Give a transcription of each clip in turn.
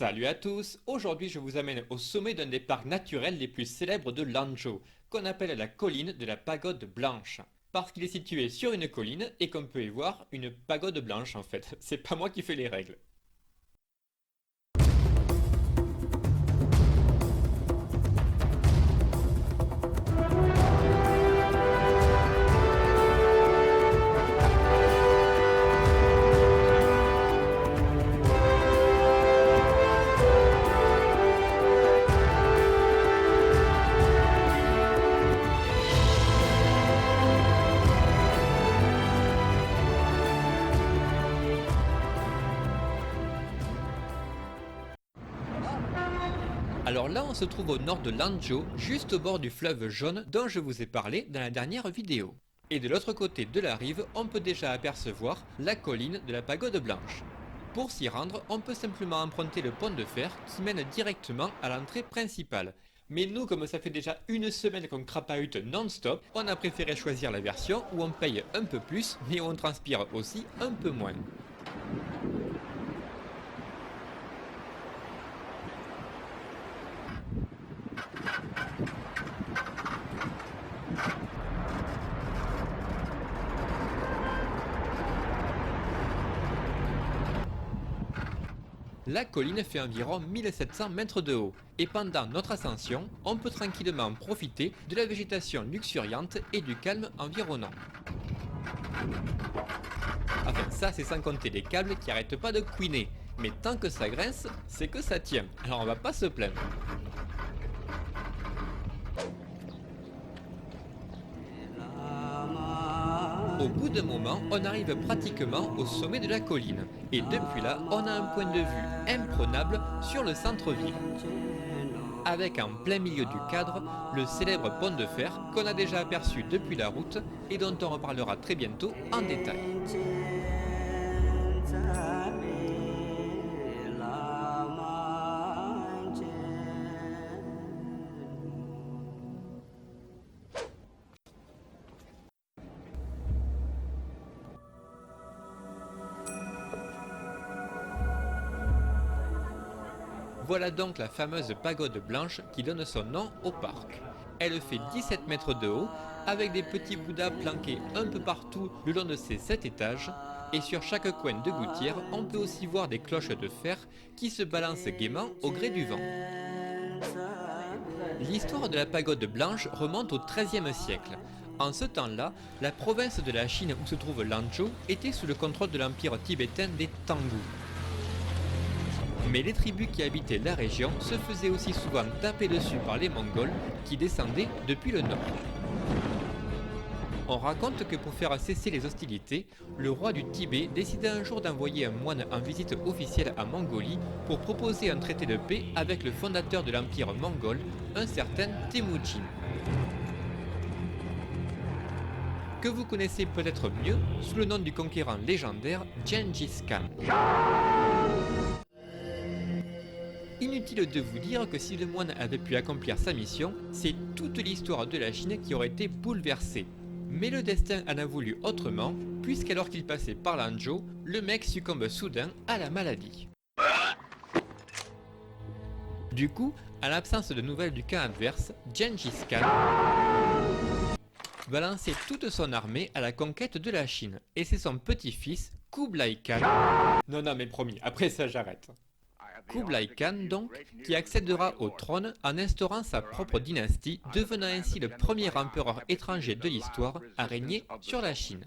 Salut à tous, aujourd'hui je vous amène au sommet d'un des parcs naturels les plus célèbres de Lanzhou, qu'on appelle la colline de la Pagode Blanche. Parce qu'il est situé sur une colline et qu'on peut y voir une pagode blanche en fait, c'est pas moi qui fais les règles. Alors là on se trouve au nord de Lanzhou, juste au bord du fleuve jaune dont je vous ai parlé dans la dernière vidéo. Et de l'autre côté de la rive, on peut déjà apercevoir la colline de la Pagode Blanche. Pour s'y rendre, on peut simplement emprunter le pont de fer qui mène directement à l'entrée principale. Mais nous, comme ça fait déjà une semaine qu'on crapahute non-stop, on a préféré choisir la version où on paye un peu plus, mais où on transpire aussi un peu moins. La colline fait environ 1700 mètres de haut, et pendant notre ascension, on peut tranquillement profiter de la végétation luxuriante et du calme environnant. Enfin, ça c'est sans compter les câbles qui arrêtent pas de couiner, mais tant que ça grince, c'est que ça tient, alors on va pas se plaindre. Au bout d'un moment, on arrive pratiquement au sommet de la colline, et depuis là, on a un point de vue imprenable sur le centre-ville. Avec en plein milieu du cadre, le célèbre pont de fer qu'on a déjà aperçu depuis la route et dont on reparlera très bientôt en détail. Voilà donc la fameuse pagode blanche qui donne son nom au parc. Elle fait 17 mètres de haut, avec des petits bouddhas planqués un peu partout le long de ses 7 étages, et sur chaque coin de gouttière, on peut aussi voir des cloches de fer qui se balancent gaiement au gré du vent. L'histoire de la pagode blanche remonte au XIIIe siècle. En ce temps-là, la province de la Chine où se trouve Lanzhou était sous le contrôle de l'empire tibétain des Tangu. Mais les tribus qui habitaient la région se faisaient aussi souvent taper dessus par les Mongols qui descendaient depuis le nord. On raconte que pour faire cesser les hostilités, le roi du Tibet décida un jour d'envoyer un moine en visite officielle à Mongolie pour proposer un traité de paix avec le fondateur de l'empire mongol, un certain Temujin. Que vous connaissez peut-être mieux sous le nom du conquérant légendaire Gengis Khan. Inutile de vous dire que si le moine avait pu accomplir sa mission, c'est toute l'histoire de la Chine qui aurait été bouleversée. Mais le destin en a voulu autrement, puisqu'alors qu'il passait par Lanzhou, le mec succombe soudain à la maladie. Du coup, en l'absence de nouvelles du camp adverse, Gengis Khan va lancer toute son armée à la conquête de la Chine, et c'est son petit-fils, Kublai Khan... Non mais promis, après ça j'arrête. Kublai Khan donc, qui accédera au trône en instaurant sa propre dynastie, devenant ainsi le premier empereur étranger de l'histoire à régner sur la Chine.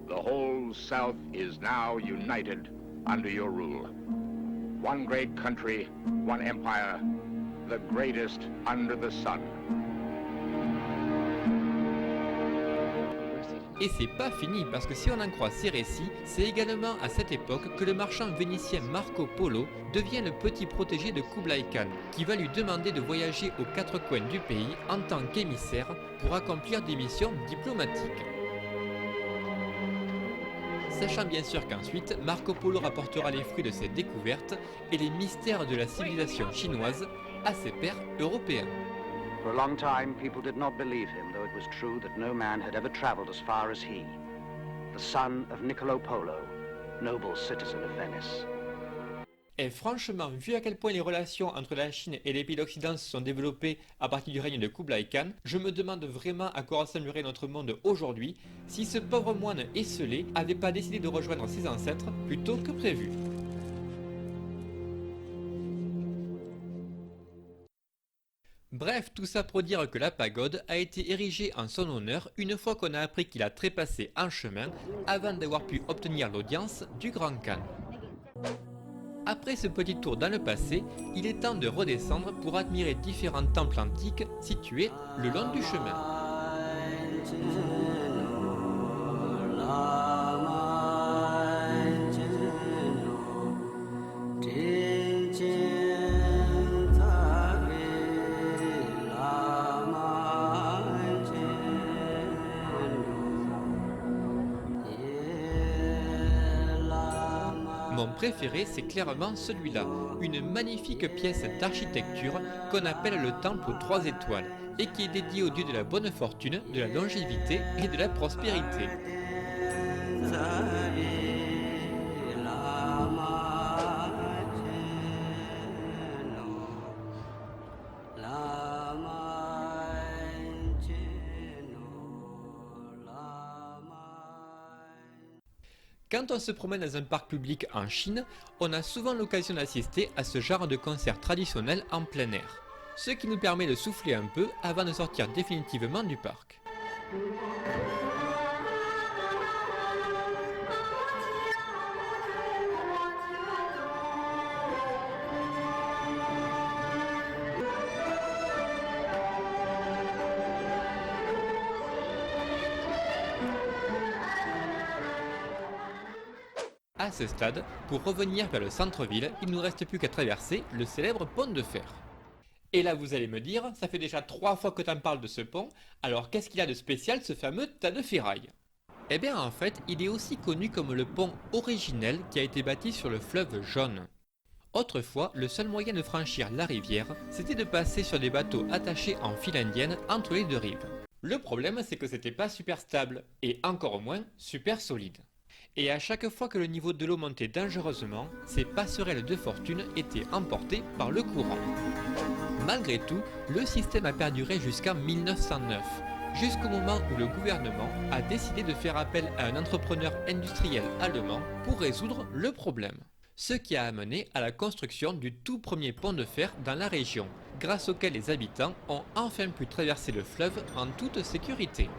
The whole South is now united under your rule. One great country, one empire, the greatest under the sun. Et c'est pas fini parce que si on en croit ces récits, c'est également à cette époque que le marchand vénitien Marco Polo devient le petit protégé de Kublai Khan, qui va lui demander de voyager aux quatre coins du pays en tant qu'émissaire pour accomplir des missions diplomatiques. Sachant bien sûr qu'ensuite, Marco Polo rapportera les fruits de ses découvertes et les mystères de la civilisation chinoise à ses pairs européens. For a long time, people did not believe him, though it was true that no man had ever traveled as far as he. The son of Niccolo Polo, noble citizen of Venice. Et franchement, vu à quel point les relations entre la Chine et les pays d'Occident se sont développées à partir du règne de Kublai Khan, je me demande vraiment à quoi ressemblerait notre monde aujourd'hui si ce pauvre moine esselé avait pas décidé de rejoindre ses ancêtres plus tôt que prévu. Bref, tout ça pour dire que la pagode a été érigée en son honneur une fois qu'on a appris qu'il a trépassé en chemin avant d'avoir pu obtenir l'audience du grand Khan. Après ce petit tour dans le passé, il est temps de redescendre pour admirer différents temples antiques situés le long du chemin. Mon préféré, c'est clairement celui-là, une magnifique pièce d'architecture qu'on appelle le temple aux 3 étoiles et qui est dédié au dieu de la bonne fortune, de la longévité et de la prospérité. Quand on se promène dans un parc public en Chine, on a souvent l'occasion d'assister à ce genre de concert traditionnel en plein air, ce qui nous permet de souffler un peu avant de sortir définitivement du parc. À ce stade, pour revenir vers le centre-ville, il ne nous reste plus qu'à traverser le célèbre pont de fer. Et là vous allez me dire, ça fait déjà 3 fois que t'en parles de ce pont, alors qu'est-ce qu'il a de spécial ce fameux tas de ferraille? Eh bien en fait, il est aussi connu comme le pont originel qui a été bâti sur le fleuve Jaune. Autrefois, le seul moyen de franchir la rivière, c'était de passer sur des bateaux attachés en file indienne entre les deux rives. Le problème c'est que c'était pas super stable, et encore moins super solide. Et à chaque fois que le niveau de l'eau montait dangereusement, ces passerelles de fortune étaient emportées par le courant. Malgré tout, le système a perduré jusqu'en 1909, jusqu'au moment où le gouvernement a décidé de faire appel à un entrepreneur industriel allemand pour résoudre le problème. Ce qui a amené à la construction du tout premier pont de fer dans la région, grâce auquel les habitants ont enfin pu traverser le fleuve en toute sécurité.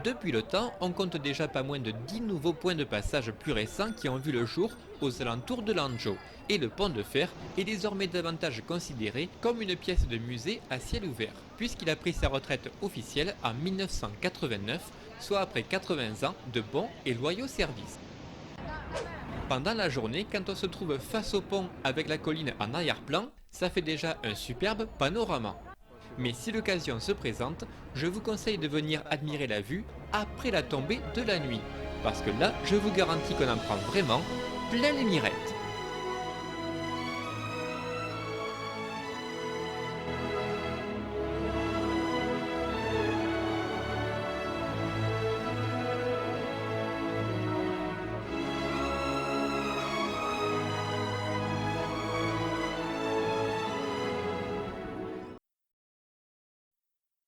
Depuis le temps, on compte déjà pas moins de 10 nouveaux points de passage plus récents qui ont vu le jour aux alentours de Lanzhou, et le pont de fer est désormais davantage considéré comme une pièce de musée à ciel ouvert, puisqu'il a pris sa retraite officielle en 1989, soit après 80 ans de bons et loyaux services. Pendant la journée, quand on se trouve face au pont avec la colline en arrière-plan, ça fait déjà un superbe panorama. Mais si l'occasion se présente, je vous conseille de venir admirer la vue après la tombée de la nuit, parce que là, je vous garantis qu'on en prend vraiment plein les mirettes.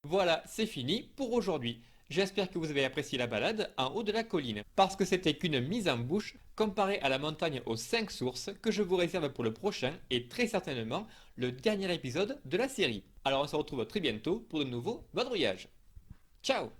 Voilà, c'est fini pour aujourd'hui. J'espère que vous avez apprécié la balade en haut de la colline, parce que c'était qu'une mise en bouche comparée à la montagne aux 5 sources que je vous réserve pour le prochain et très certainement le dernier épisode de la série. Alors on se retrouve très bientôt pour de nouveaux vadrouillages. Ciao!